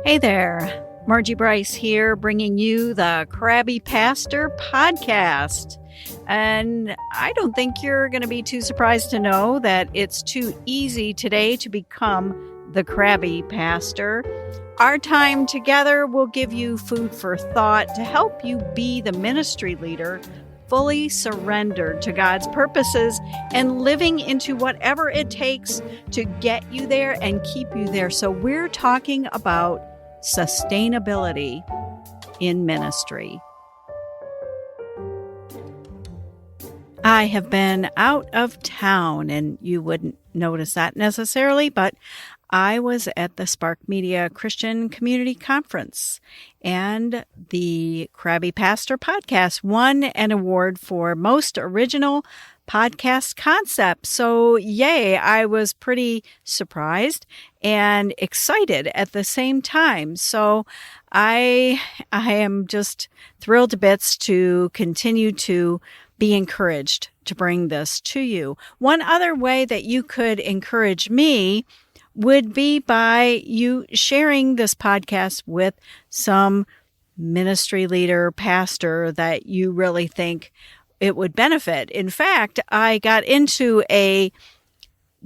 Hey there, Margie Bryce here, bringing you the Krabby Pastor podcast. And I don't think you're going to be too surprised to know that it's too easy today to become the Krabby Pastor. Our time together will give you food for thought to help you be the ministry leader fully surrendered to God's purposes and living into whatever it takes to get you there and keep you there. So we're talking about sustainability in ministry. I have been out of town, and you wouldn't notice that necessarily, but I was at the Spark Media Christian Community Conference, and the Krabby Pastor podcast won an award for Most Original Podcast Concept. So yay, I was pretty surprised and excited at the same time. So I am just thrilled to bits to continue to be encouraged to bring this to you. One other way that you could encourage me would be by you sharing this podcast with some ministry leader, pastor that you really think it would benefit. In fact, I got into a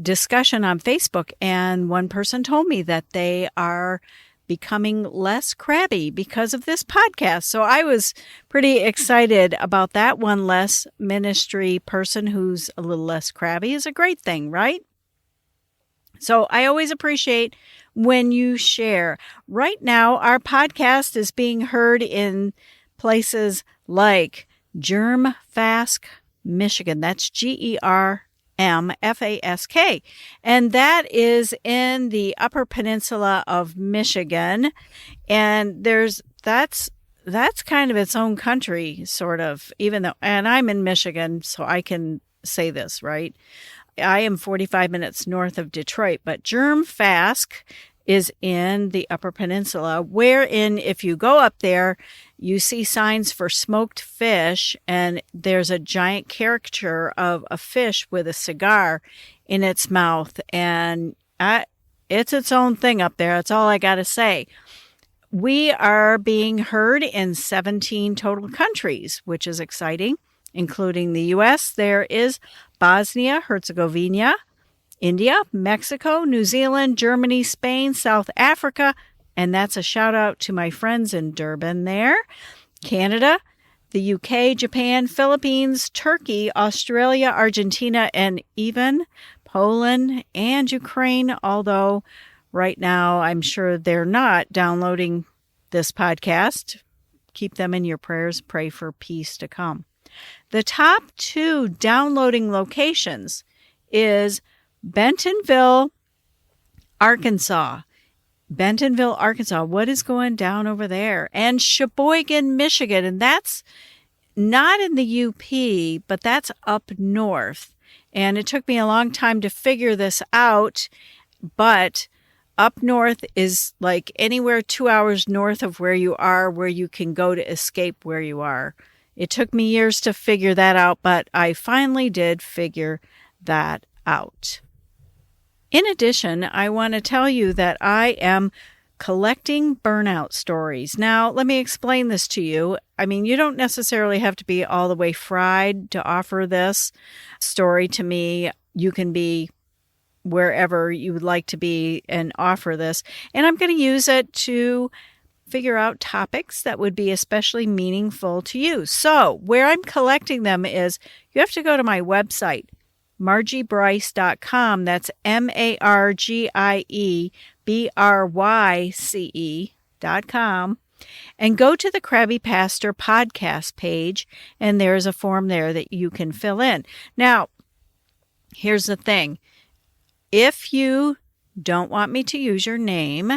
discussion on Facebook, and one person told me that they are becoming less crabby because of this podcast. So I was pretty excited about that. One less ministry person who's a little less crabby is a great thing, right? So I always appreciate when you share. Right now, our podcast is being heard in places like Germfask, Michigan. That's Germfask. And that is in the Upper Peninsula of Michigan. And that's kind of its own country, sort of, even though, and I'm in Michigan, so I can say this, right? I am 45 minutes north of Detroit, but Germfask is in the Upper Peninsula, wherein if you go up there, you see signs for smoked fish, and there's a giant caricature of a fish with a cigar in its mouth, and it's its own thing up there. That's all I got to say. We are being heard in 17 total countries, which is exciting, including the U.S. There is Bosnia, Herzegovina, India, Mexico, New Zealand, Germany, Spain, South Africa, and that's a shout out to my friends in Durban there, Canada, the UK, Japan, Philippines, Turkey, Australia, Argentina, and even Poland and Ukraine, although right now I'm sure they're not downloading this podcast. Keep them in your prayers. Pray for peace to come. The top 2 downloading locations is Bentonville, Arkansas. Bentonville, Arkansas. What is going down over there? And Sheboygan, Michigan. And that's not in the UP, but that's up north. And it took me a long time to figure this out, but up north is like anywhere 2 hours north of where you are, where you can go to escape where you are. It took me years to figure that out, but I finally did figure that out. In addition, I want to tell you that I am collecting burnout stories. Now, let me explain this to you. I mean, you don't necessarily have to be all the way fried to offer this story to me. You can be wherever you would like to be and offer this. And I'm going to use it to figure out topics that would be especially meaningful to you. So where I'm collecting them is you have to go to my website, margiebryce.com. That's MargieBryce.com. And go to the Krabby Pastor podcast page, and there's a form there that you can fill in. Now, here's the thing. If you don't want me to use your name,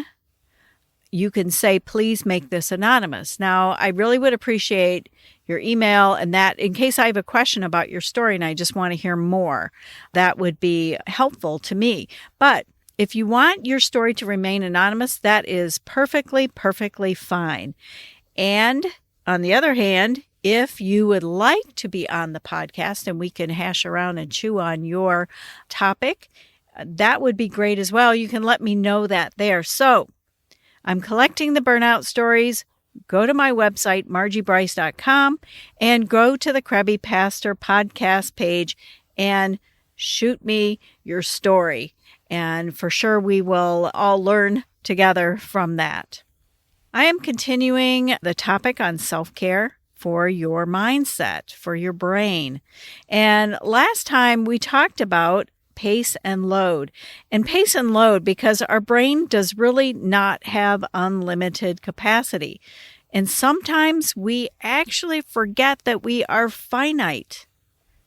you can say, please make this anonymous. Now, I really would appreciate your email and that in case I have a question about your story and I just want to hear more. That would be helpful to me. But if you want your story to remain anonymous, that is perfectly fine. And on the other hand, if you would like to be on the podcast and we can hash around and chew on your topic, that would be great as well. You can let me know that there. So I'm collecting the burnout stories. Go to my website, margiebryce.com, and go to the Crabby Pastor podcast page and shoot me your story. And for sure, we will all learn together from that. I am continuing the topic on self-care for your mindset, for your brain. And last time we talked about pace and load. And pace and load because our brain does really not have unlimited capacity. And sometimes we actually forget that we are finite.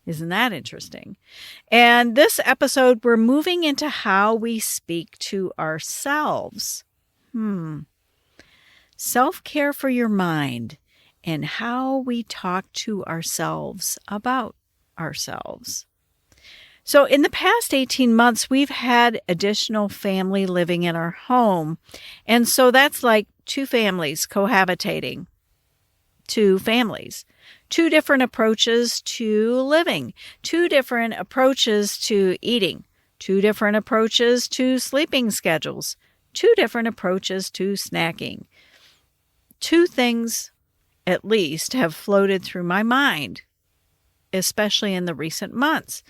Isn't that interesting? And this episode, we're moving into how we speak to ourselves. Self-care for your mind and how we talk to ourselves about ourselves. So in the past 18 months, we've had additional family living in our home. And so that's like two families cohabitating. Two families. Two different approaches to living. Two different approaches to eating. Two different approaches to sleeping schedules. Two different approaches to snacking. Two things, at least, have floated through my mind, especially in the recent months.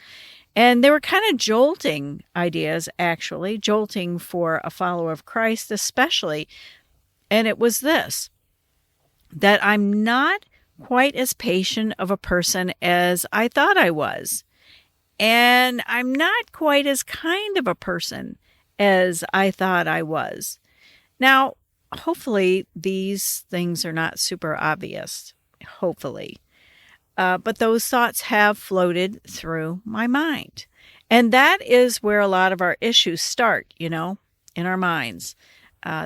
And they were kind of jolting ideas, actually, jolting for a follower of Christ especially. And it was this, that I'm not quite as patient of a person as I thought I was. And I'm not quite as kind of a person as I thought I was. Now, hopefully these things are not super obvious, hopefully. But those thoughts have floated through my mind. And that is where a lot of our issues start, in our minds.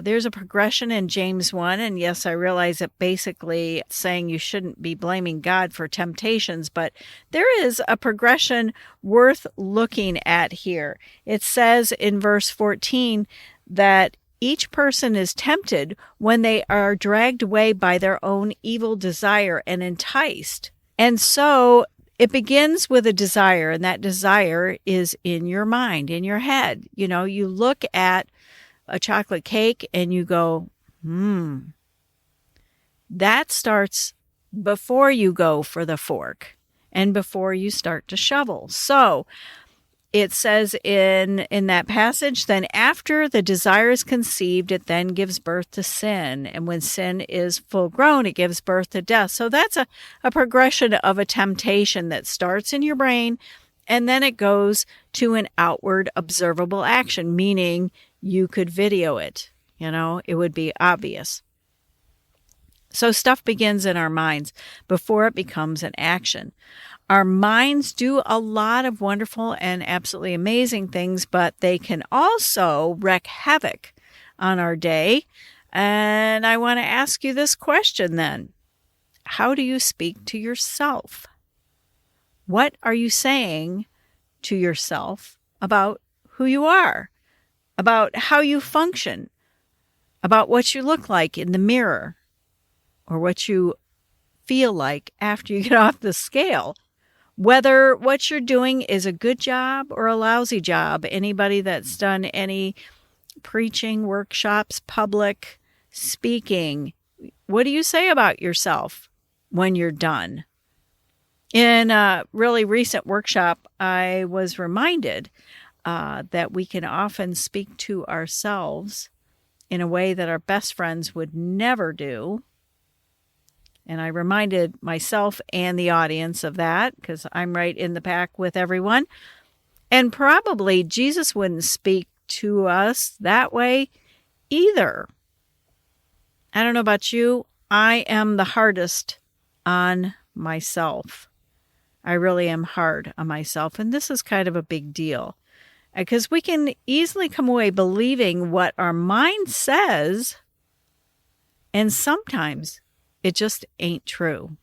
There's a progression in James 1, and yes, I realize that basically saying you shouldn't be blaming God for temptations, but there is a progression worth looking at here. It says in verse 14 that each person is tempted when they are dragged away by their own evil desire and enticed. And so it begins with a desire, and that desire is in your mind, in your head. You look at a chocolate cake and you go, That starts before you go for the fork and before you start to shovel. So it says in that passage, then after the desire is conceived, it then gives birth to sin. And when sin is full grown, it gives birth to death. So that's a progression of a temptation that starts in your brain, and then it goes to an outward observable action, meaning you could video it. It would be obvious. So stuff begins in our minds before it becomes an action. Our minds do a lot of wonderful and absolutely amazing things, but they can also wreak havoc on our day. And I want to ask you this question then. How do you speak to yourself? What are you saying to yourself about who you are, about how you function, about what you look like in the mirror, or what you feel like after you get off the scale? Whether what you're doing is a good job or a lousy job. Anybody that's done any preaching, workshops, public speaking, what do you say about yourself when you're done? In a really recent workshop, I was reminded that we can often speak to ourselves in a way that our best friends would never do. And I reminded myself and the audience of that because I'm right in the pack with everyone. And probably Jesus wouldn't speak to us that way either. I don't know about you. I am the hardest on myself. I really am hard on myself. And this is kind of a big deal because we can easily come away believing what our mind says. And sometimes it just ain't true.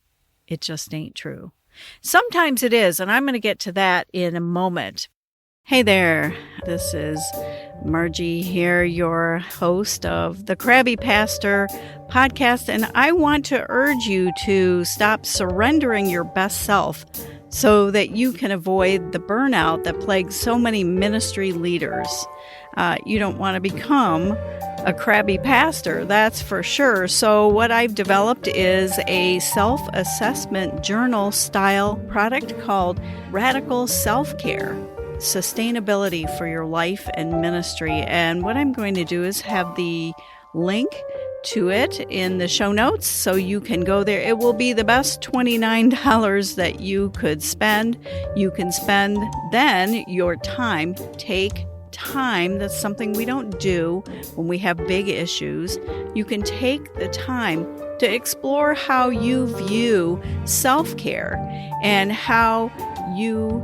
It just ain't true. Sometimes it is, and I'm going to get to that in a moment. Hey there, this is Margie here, your host of the Crabby Pastor podcast, and I want to urge you to stop surrendering your best self so that you can avoid the burnout that plagues so many ministry leaders. You don't want to become a crabby pastor, that's for sure. So what I've developed is a self-assessment journal style product called Radical Self-Care, Sustainability for Your Life and Ministry. And what I'm going to do is have the link to it in the show notes so you can go there. It will be the best $29 that you could spend. You can spend then your time. Take time. That's something we don't do when we have big issues. You can take the time to explore how you view self-care and how you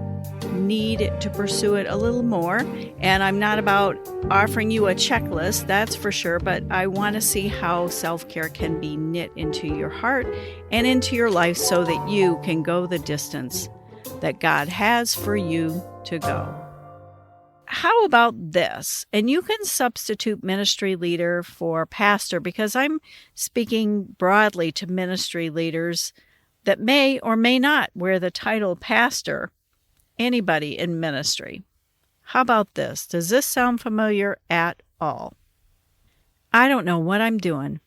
need to pursue it a little more. And I'm not about offering you a checklist, that's for sure, but I want to see how self-care can be knit into your heart and into your life so that you can go the distance that God has for you to go. How about this? And you can substitute ministry leader for pastor, because I'm speaking broadly to ministry leaders that may or may not wear the title pastor, anybody in ministry. How about this? Does this sound familiar at all? I don't know what I'm doing.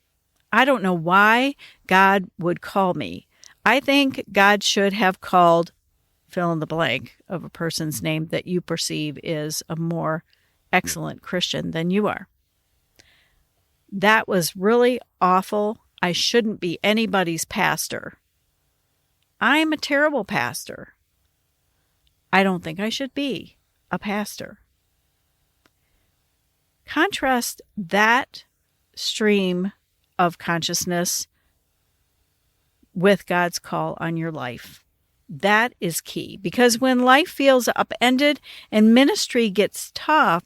I don't know why God would call me. I think God should have called fill in the blank of a person's name that you perceive is a more excellent Christian than you are. That was really awful. I shouldn't be anybody's pastor. I'm a terrible pastor. I don't think I should be a pastor. Contrast that stream of consciousness with God's call on your life. That is key, because when life feels upended and ministry gets tough,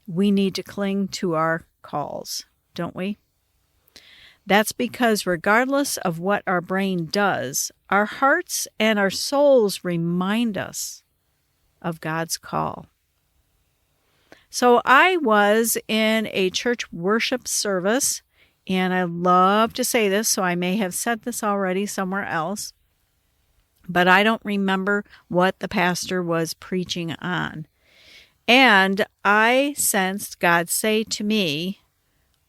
we need to cling to our calls, don't we? That's because regardless of what our brain does, our hearts and our souls remind us of God's call. So I was in a church worship service, and I love to say this, so I may have said this already somewhere else, but I don't remember what the pastor was preaching on. And I sensed God say to me,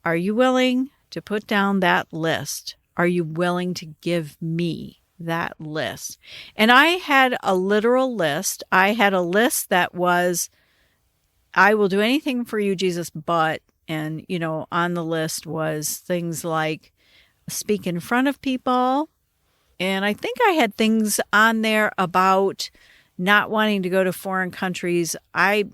are you willing to put down that list? Are you willing to give me that list? And I had a literal list. I had a list that was, I will do anything for you, Jesus, but, and, on the list was things like speak in front of people. And I think I had things on there about not wanting to go to foreign countries. I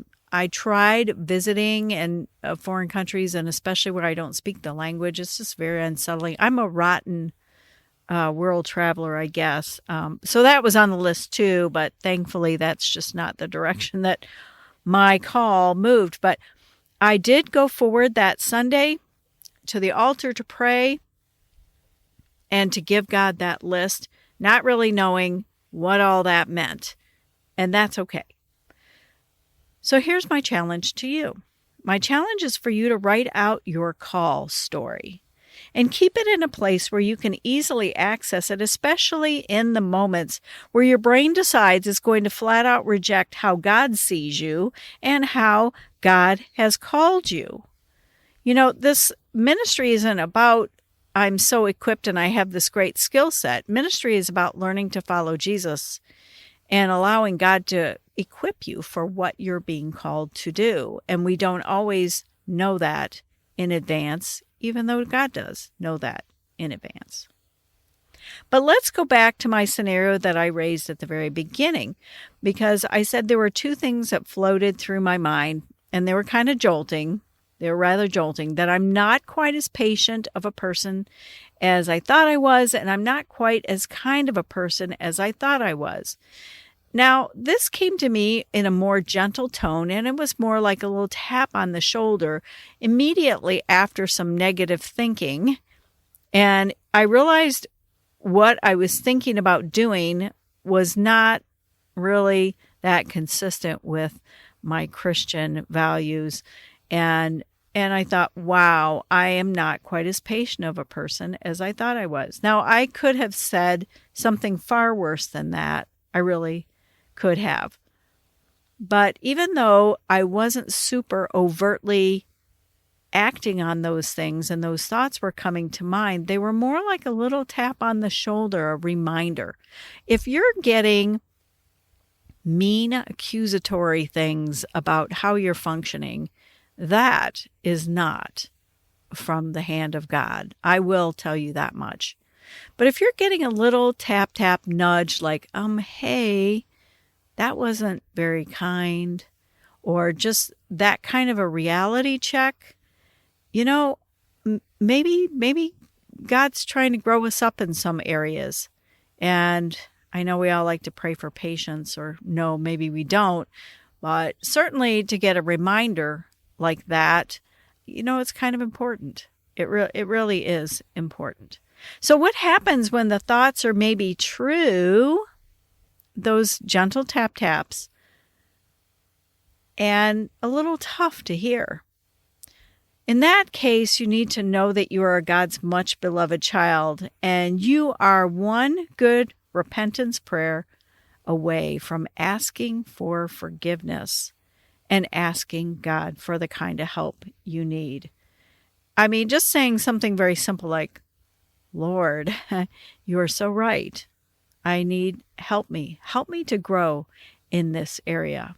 tried visiting in foreign countries, and especially where I don't speak the language. It's just very unsettling. I'm a rotten world traveler, I guess. So that was on the list too, but thankfully that's just not the direction that my call moved. But I did go forward that Sunday to the altar to pray and to give God that list, not really knowing what all that meant. And that's okay. So here's my challenge to you. My challenge is for you to write out your call story and keep it in a place where you can easily access it, especially in the moments where your brain decides it's going to flat out reject how God sees you and how God has called you. This ministry isn't about I'm so equipped and I have this great skill set. Ministry is about learning to follow Jesus and allowing God to equip you for what you're being called to do. And we don't always know that in advance, even though God does know that in advance. But let's go back to my scenario that I raised at the very beginning, because I said there were two things that floated through my mind, and they were kind of jolting. They were rather jolting, that I'm not quite as patient of a person as I thought I was, and I'm not quite as kind of a person as I thought I was. Now, this came to me in a more gentle tone, and it was more like a little tap on the shoulder immediately after some negative thinking. And I realized what I was thinking about doing was not really that consistent with my Christian values. And I thought, wow, I am not quite as patient of a person as I thought I was. Now, I could have said something far worse than that. I really could have. But even though I wasn't super overtly acting on those things and those thoughts were coming to mind, they were more like a little tap on the shoulder, a reminder. If you're getting mean, accusatory things about how you're functioning, that is not from the hand of God. I will tell you that much. But if you're getting a little tap, tap, nudge, like, hey, that wasn't very kind, or just that kind of a reality check, maybe God's trying to grow us up in some areas. And I know we all like to pray for patience, or no, maybe we don't, but certainly to get a reminder like that, it's kind of important. It really is important. So what happens when the thoughts are maybe true, those gentle tap taps, and a little tough to hear? In that case, you need to know that you are God's much beloved child, and you are one good repentance prayer away from asking for forgiveness and asking God for the kind of help you need. I mean, just saying something very simple like, Lord, you are so right. I need help me to grow in this area.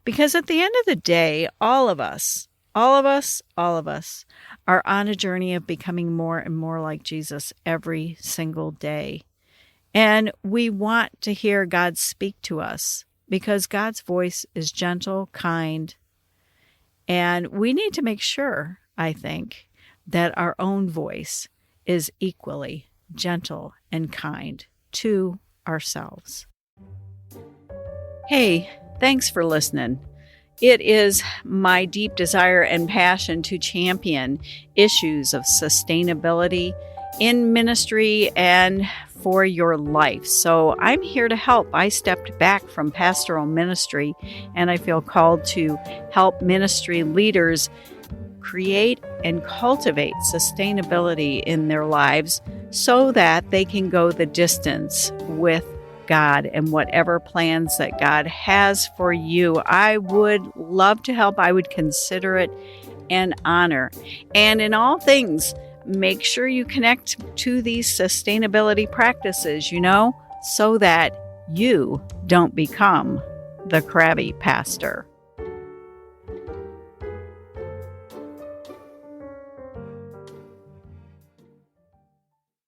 Because at the end of the day, all of us are on a journey of becoming more and more like Jesus every single day. And we want to hear God speak to us because God's voice is gentle, kind, and we need to make sure, I think, that our own voice is equally gentle and kind to ourselves. Hey, thanks for listening. It is my deep desire and passion to champion issues of sustainability in ministry and for your life. So I'm here to help. I stepped back from pastoral ministry, and I feel called to help ministry leaders create and cultivate sustainability in their lives so that they can go the distance with God and whatever plans that God has for you. I would love to help. I would consider it an honor. And in all things, make sure you connect to these sustainability practices, so that you don't become the crabby pastor.